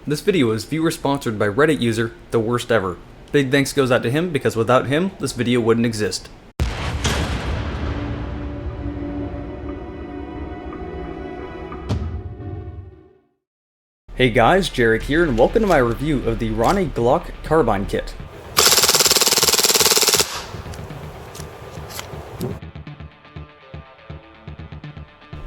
This video is viewer sponsored by Reddit user The Worst Ever. Big thanks goes out to him because without him, this video wouldn't exist. Hey guys, Jarek here and welcome to my review of the WE Glock Carbine kit.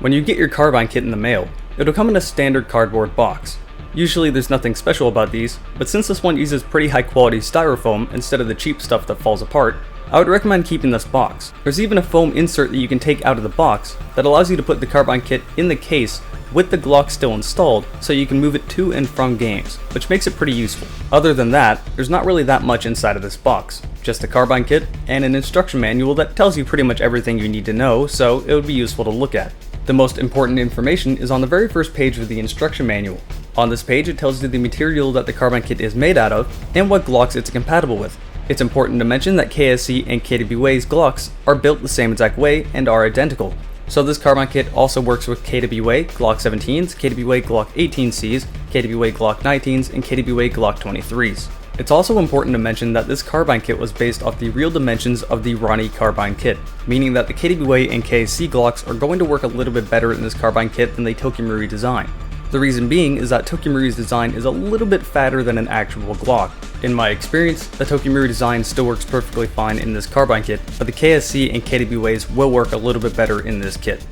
When you get your Carbine kit in the mail, it'll come in a standard cardboard box. Usually there's nothing special about these, but since this one uses pretty high quality styrofoam instead of the cheap stuff that falls apart, I would recommend keeping this box. There's even a foam insert that you can take out of the box that allows you to put the Carbine kit in the case with the Glock still installed so you can move it to and from games, which makes it pretty useful. Other than that, there's not really that much inside of this box, just the Carbine kit and an instruction manual that tells you pretty much everything you need to know, so it would be useful to look at. The most important information is on the very first page of the instruction manual. On this page it tells you the material that the Carbine kit is made out of and what Glocks it's compatible with. It's important to mention that KSC and KWA's Glocks are built the same exact way and are identical. So this Carbine kit also works with KWA Glock 17s, KWA Glock 18Cs, KWA Glock 19s, and KWA Glock 23s. It's also important to mention that this Carbine kit was based off the real dimensions of the Roni Carbine kit, meaning that the KWA and KSC Glocks are going to work a little bit better in this Carbine kit than the Tokimuri design. The reason being is that Tokimuri's design is a little bit fatter than an actual Glock. In my experience, the Tokimuri design still works perfectly fine in this Carbine kit, but the KSC and KWA's will work a little bit better in this kit.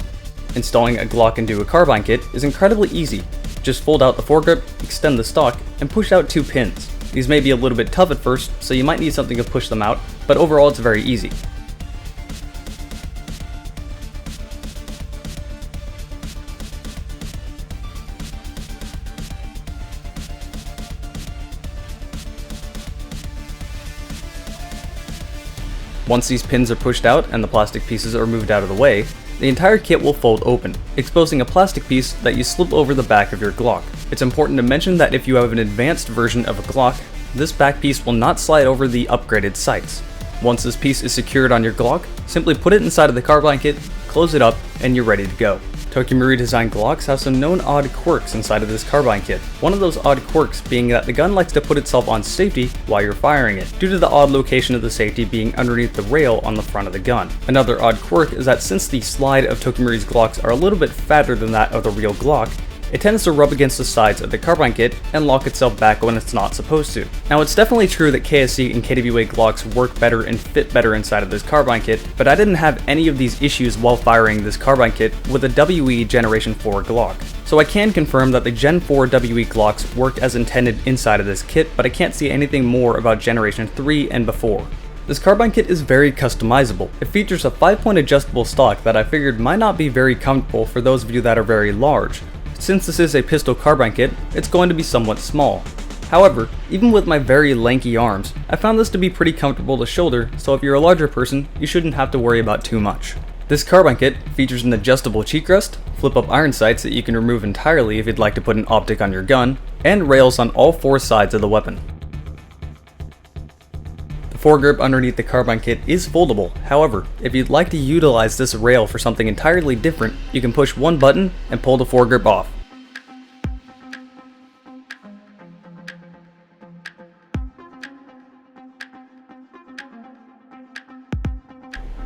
Installing a Glock into a Carbine kit is incredibly easy. Just fold out the foregrip, extend the stock, and push out 2 pins. These may be a little bit tough at first, so you might need something to push them out, but overall it's very easy. Once these pins are pushed out and the plastic pieces are moved out of the way, the entire kit will fold open, exposing a plastic piece that you slip over the back of your Glock. It's important to mention that if you have an advanced version of a Glock, this back piece will not slide over the upgraded sights. Once this piece is secured on your Glock, simply put it inside of the Carbine kit, close it up, and you're ready to go. Tokimuri designed Glocks have some known odd quirks inside of this Carbine kit. One of those odd quirks being that the gun likes to put itself on safety while you're firing it, due to the odd location of the safety being underneath the rail on the front of the gun. Another odd quirk is that since the slide of Tokimuri's Glocks are a little bit fatter than that of the real Glock, it tends to rub against the sides of the Carbine kit and lock itself back when it's not supposed to. Now it's definitely true that KSC and KWA Glocks work better and fit better inside of this Carbine kit, but I didn't have any of these issues while firing this Carbine kit with a WE Generation 4 Glock. So I can confirm that the Gen 4 WE Glocks work as intended inside of this kit, but I can't see anything more about Generation 3 and before. This Carbine kit is very customizable. It features a 5-point adjustable stock that I figured might not be very comfortable for those of you that are very large. Since this is a pistol Carbine kit, it's going to be somewhat small. However, even with my very lanky arms, I found this to be pretty comfortable to shoulder, so if you're a larger person, you shouldn't have to worry about too much. This Carbine kit features an adjustable cheek rest, flip-up iron sights that you can remove entirely if you'd like to put an optic on your gun, and rails on all 4 sides of the weapon. The foregrip underneath the Carbine kit is foldable. However, if you'd like to utilize this rail for something entirely different, you can push one button and pull the foregrip off.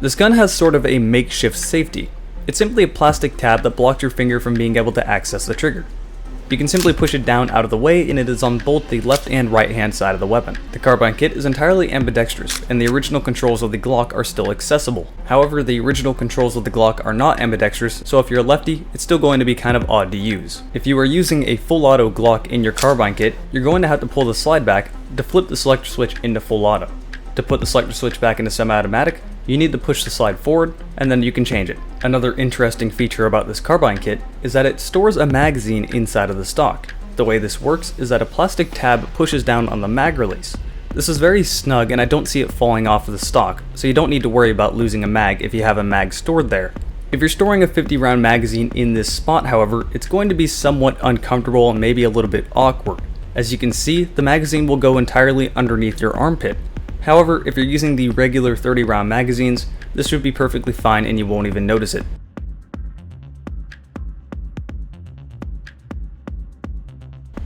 This gun has sort of a makeshift safety. It's simply a plastic tab that blocks your finger from being able to access the trigger. You can simply push it down out of the way and it is on both the left and right hand side of the weapon. The Carbine kit is entirely ambidextrous and the original controls of the Glock are still accessible. However, the original controls of the Glock are not ambidextrous, so if you're a lefty, it's still going to be kind of odd to use. If you are using a full auto Glock in your Carbine kit, you're going to have to pull the slide back to flip the selector switch into full auto. To put the selector switch back into semi-automatic, you need to push the slide forward and then you can change it. Another interesting feature about this Carbine kit is that it stores a magazine inside of the stock. The way this works is that a plastic tab pushes down on the mag release. This is very snug and I don't see it falling off of the stock, so you don't need to worry about losing a mag if you have a mag stored there. If you're storing a 50-round magazine in this spot, however, it's going to be somewhat uncomfortable and maybe a little bit awkward. As you can see, the magazine will go entirely underneath your armpit. However, if you're using the regular 30-round magazines, this should be perfectly fine and you won't even notice it.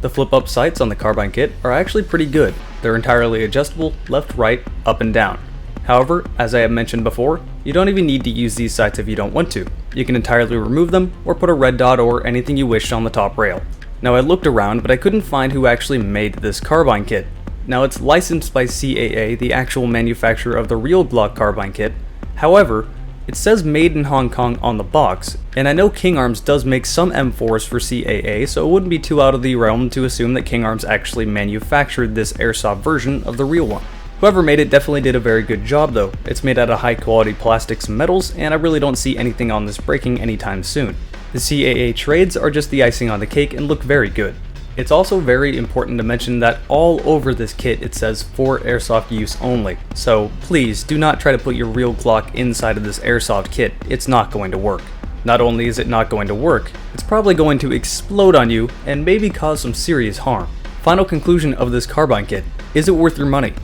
The flip-up sights on the Carbine kit are actually pretty good. They're entirely adjustable, left, right, up and down. However, as I have mentioned before, you don't even need to use these sights if you don't want to. You can entirely remove them, or put a red dot or anything you wish on the top rail. Now I looked around, but I couldn't find who actually made this Carbine kit. Now it's licensed by CAA, the actual manufacturer of the real Glock Carbine kit. However, it says made in Hong Kong on the box, and I know King Arms does make some M4s for CAA, so it wouldn't be too out of the realm to assume that King Arms actually manufactured this airsoft version of the real one. Whoever made it definitely did a very good job though. It's made out of high quality plastics and metals, and I really don't see anything on this breaking anytime soon. The CAA trades are just the icing on the cake and look very good. It's also very important to mention that all over this kit it says for airsoft use only, so please do not try to put your real Glock inside of this airsoft kit. It's not going to work. Not only is it not going to work, it's probably going to explode on you and maybe cause some serious harm. Final conclusion of this Carbine kit: is it worth your money?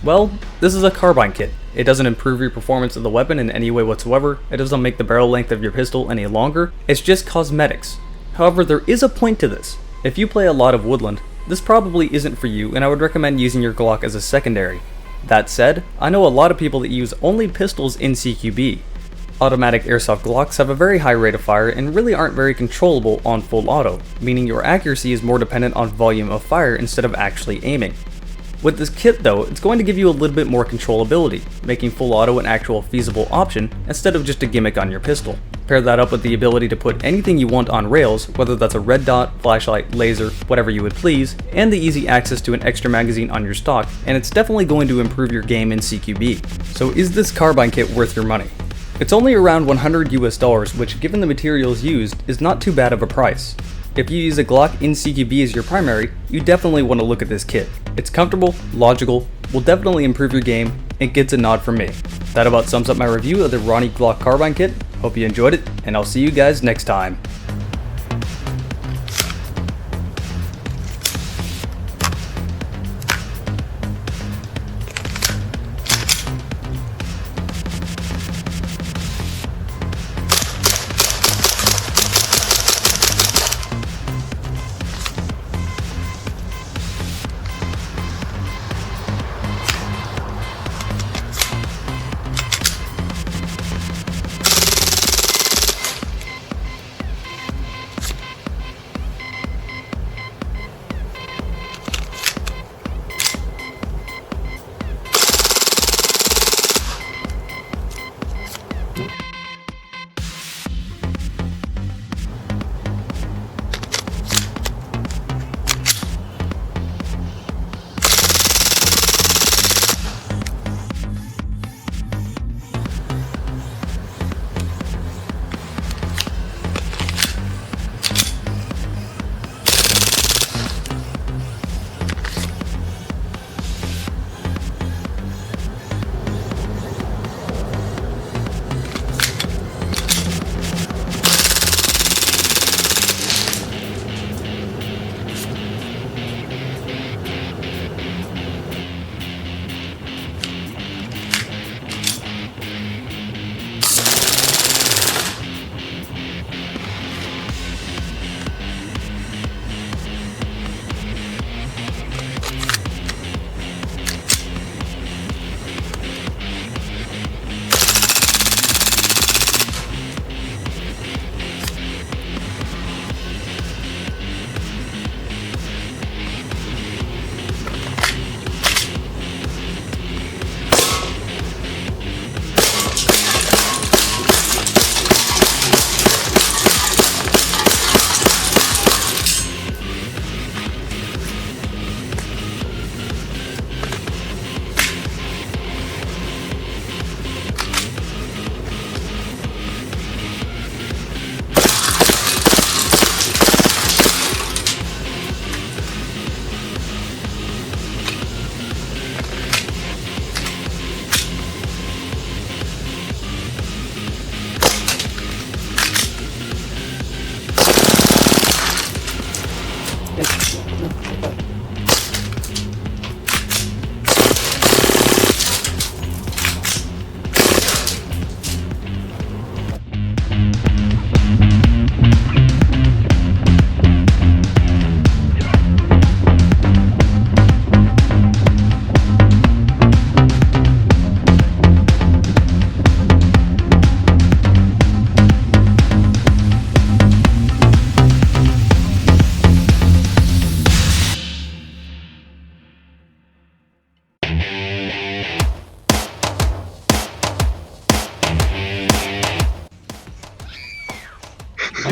Well, this is a Carbine kit. It doesn't improve your performance of the weapon in any way whatsoever. It doesn't make the barrel length of your pistol any longer. It's just cosmetics. However, there is a point to this. If you play a lot of woodland, this probably isn't for you, and I would recommend using your Glock as a secondary. That said, I know a lot of people that use only pistols in CQB. Automatic airsoft Glocks have a very high rate of fire and really aren't very controllable on full auto, meaning your accuracy is more dependent on volume of fire instead of actually aiming. With this kit though, it's going to give you a little bit more controllability, making full auto an actual feasible option instead of just a gimmick on your pistol. Pair that up with the ability to put anything you want on rails, whether that's a red dot, flashlight, laser, whatever you would please, and the easy access to an extra magazine on your stock, and it's definitely going to improve your game in CQB. So is this Carbine kit worth your money? It's only around $100 US, which given the materials used is not too bad of a price. If you use a Glock in CQB as your primary, you definitely want to look at this kit. It's comfortable, logical, will definitely improve your game, and gets a nod from me. That about sums up my review of the Roni Glock Carbine kit. Hope you enjoyed it, and I'll see you guys next time.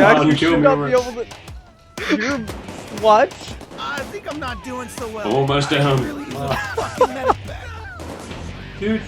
actually kill should me not be already. able to. You're what? I think I'm not doing so well. Almost down. I really use a fucking medic bag. Dude.